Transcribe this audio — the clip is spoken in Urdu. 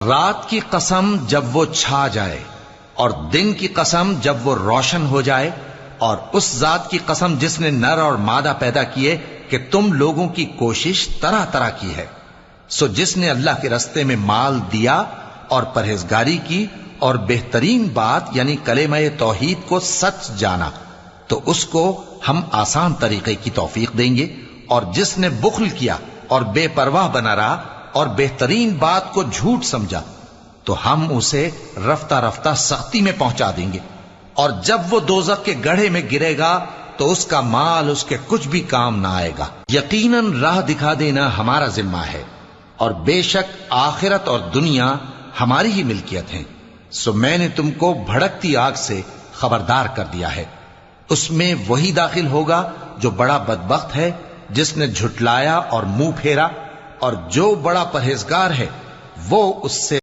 رات کی قسم جب وہ چھا جائے اور دن کی قسم جب وہ روشن ہو جائے، اور اس ذات کی قسم جس نے نر اور مادہ پیدا کیے کہ تم لوگوں کی کوشش طرح طرح کی ہے۔ سو جس نے اللہ کے رستے میں مال دیا اور پرہیزگاری کی اور بہترین بات یعنی کلمہ توحید کو سچ جانا، تو اس کو ہم آسان طریقے کی توفیق دیں گے، اور جس نے بخل کیا اور بے پرواہ بنا رہا اور بہترین بات کو جھوٹ سمجھا، تو ہم اسے رفتہ رفتہ سختی میں پہنچا دیں گے، اور جب وہ دوزخ کے گڑھے میں گرے گا تو اس کا مال اس کے کچھ بھی کام نہ آئے گا۔ یقیناً راہ دکھا دینا ہمارا ذمہ ہے، اور بے شک آخرت اور دنیا ہماری ہی ملکیت ہیں۔ سو میں نے تم کو بھڑکتی آگ سے خبردار کر دیا ہے، اس میں وہی داخل ہوگا جو بڑا بدبخت ہے، جس نے جھٹلایا اور منہ پھیرا، اور جو بڑا پرہیزگار ہے وہ اس سے